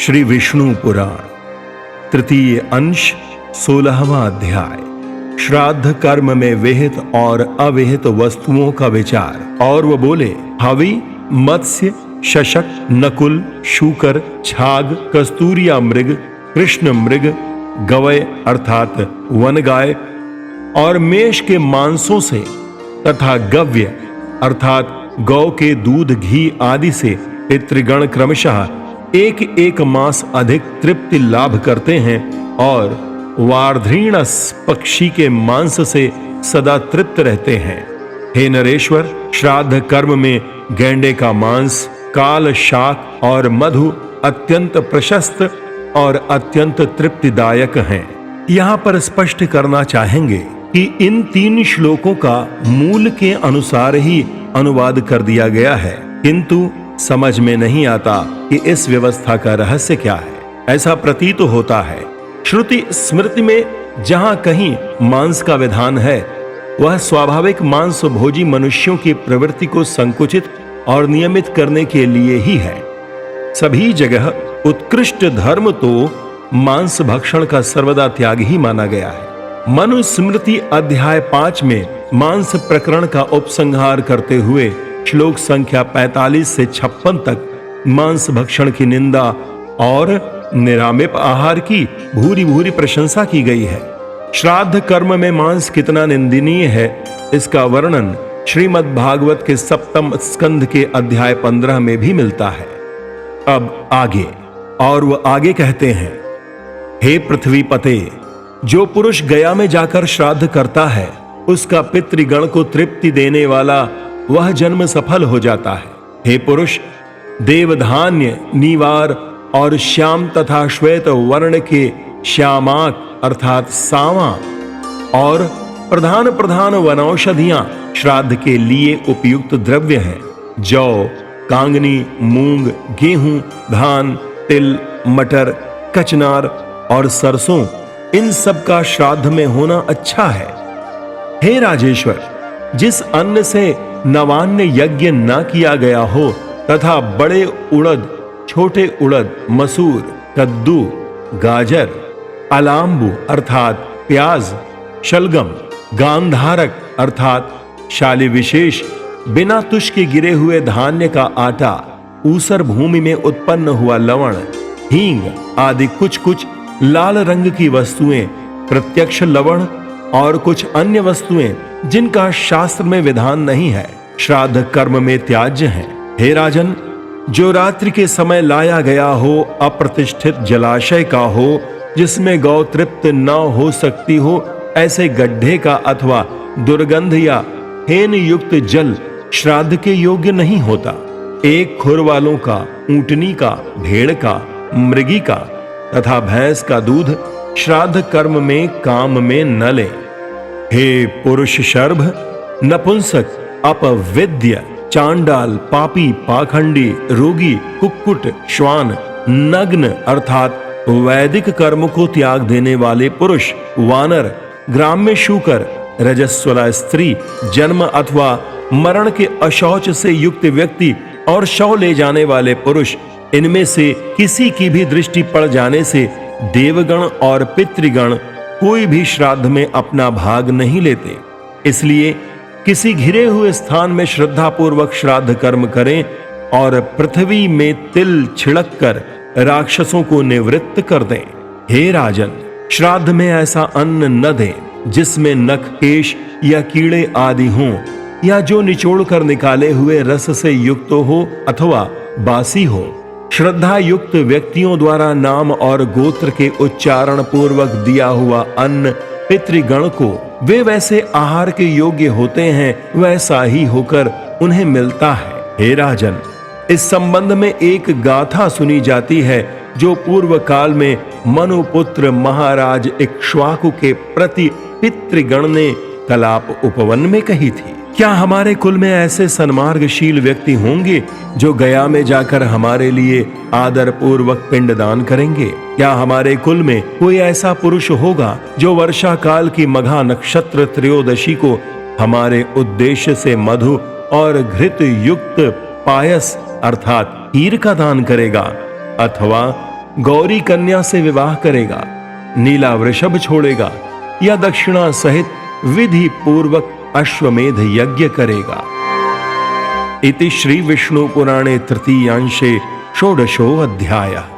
श्री विष्णु पुराण तृतीय अंश 16वां अध्याय श्राद्ध कर्म में विहित और अविहित वस्तुओं का विचार। और वो बोले, हवि, मत्स्य, शशक, नकुल, शूकर, छाग, कस्तूरिया मृग, कृष्ण मृग, गवय अर्थात वन गाय और मेष के मांसों से तथा गव्य अर्थात गौ के दूध घी आदि से पितृगण क्रमशः एक एक मास अधिक तृप्ति लाभ करते हैं और वार्धीणस पक्षी के मांस से सदा तृप्त रहते हैं। हे नरेश्वर, श्राद्ध कर्म में गैंडे का मांस, काल शाक और मधु अत्यंत प्रशस्त और अत्यंत तृप्तिदायक हैं। यहाँ पर स्पष्ट करना चाहेंगे कि इन 3 श्लोकों का मूल के अनुसार ही अनुवाद कर दिया गया है, किंतु समझ में नहीं आता कि इस व्यवस्था का रहस्य क्या है। ऐसा प्रतीत होता है श्रुति स्मृति में जहां कहीं मांस का विधान है, वह स्वाभाविक मांस भोजी मनुष्यों की प्रवृत्ति को संकुचित और नियमित करने के लिए ही है। सभी जगह उत्कृष्ट धर्म तो मांस भक्षण का सर्वदा त्याग ही माना गया है। मनुस्मृति अध्याय 5 में मांस प्रकरण का उपसंहार करते हुए श्लोक संख्या 45 से 56 तक मांस भक्षण की निंदा और निरामिप आहार की भूरी भूरी प्रशंसा की गई है। श्राद्ध कर्म में मांस कितना निंदनीय है, इसका वर्णन श्रीमद् भागवत के 7वें स्कंध के अध्याय 15 में भी मिलता है। अब आगे, और वह आगे कहते हैं, हे पृथ्वी पते, जो पुरुष गया में जाकर श्राद्ध करता है, उसका पितृगण को तृप्ति देने वाला वह जन्म सफल हो जाता है। हे पुरुष, देवधान्य, नीवार और श्याम तथा श्वेत वर्ण के श्यामाक अर्थात सावा और प्रधान प्रधान वनौषधियां श्राद्ध के लिए उपयुक्त द्रव्य हैं। जौ, कांगनी, मूंग, गेहूं, धान, तिल, मटर, कचनार और सरसों, इन सब का श्राद्ध में होना अच्छा है। हे राजेश्वर, जिस अन्न से नवान्न यज्ञ न किया गया हो तथा बड़े उड़द, छोटे उड़द, मसूर, कद्दू, गाजर, अलाम्बू अर्थात प्याज, शलगम, गांधारक अर्थात शाली विशेष, बिना तुष के गिरे हुए धान्य का आटा, ऊसर भूमि में उत्पन्न हुआ लवण, हींग आदि कुछ कुछ लाल रंग की वस्तुएं, प्रत्यक्ष लवण और कुछ अन्य वस्तुएं जिनका शास्त्र में विधान नहीं है, श्राद्ध कर्म में त्याज्य हैं। हे राजन, जो रात्रि के समय लाया गया हो, अप्रतिष्ठित जलाशय का हो, जिसमें गौ तृप्त न हो सकती हो, ऐसे गड्ढे का अथवा दुर्गंध या हेन युक्त जल श्राद्ध के योग्य नहीं होता। एक खुर वालों का, ऊंटनी का, भेड़ का, मृगी का तथा भैंस का दूध श्राद्ध कर्म में काम में न ले। हे पुरुष शर्भ, नपुंसक, अपविद्य, चांडाल, पापी, पाखंडी, रोगी, कुक्कुट, श्वान, नग्न अर्थात वैदिक कर्म को त्याग देने वाले पुरुष, वानर, ग्राम्य शूकर, रजस्वला स्त्री, जन्म अथवा मरण के अशौच से युक्त व्यक्ति और शव ले जाने वाले पुरुष, इनमें से किसी की भी दृष्टि पड़ जाने से देवगण और पितृगण कोई भी श्राद्ध में अपना भाग नहीं लेते। इसलिए किसी घिरे हुए स्थान में श्रद्धा पूर्वक श्राद्ध कर्म करें और पृथ्वी में तिल छिड़क कर राक्षसों को निवृत्त कर दें। हे राजन, श्राद्ध में ऐसा अन्न न दें जिसमें नख, केश या कीड़े आदि हों, या जो निचोड़ कर निकाले हुए रस से युक्त हो अथवा बासी हो। श्रद्धा युक्त व्यक्तियों द्वारा नाम और गोत्र के उच्चारण पूर्वक दिया हुआ अन्न पितृगण को वे वैसे आहार के योग्य होते हैं, वैसा ही होकर उन्हें मिलता है। हे राजन, इस संबंध में एक गाथा सुनी जाती है जो पूर्व काल में मनुपुत्र महाराज इक्ष्वाकु के प्रति पितृगण ने कलाप उपवन में कही थी। क्या हमारे कुल में ऐसे सन्मार्गशील व्यक्ति होंगे जो गया में जाकर हमारे लिए आदर पूर्वक पिंडदान करेंगे? क्या हमारे कुल में कोई ऐसा पुरुष होगा जो वर्षा काल की मघा नक्षत्र त्रयोदशी को हमारे उद्देश्य से मधु और घृत युक्त पायस अर्थात खीर का दान करेगा, अथवा गौरी कन्या से विवाह करेगा, नीला वृषभ छोड़ेगा या दक्षिणा सहित विधि पूर्वक अश्वमेध यज्ञ करेगा। इति श्री विष्णु पुराणे तृतीयांशे षोडशो अध्यायः।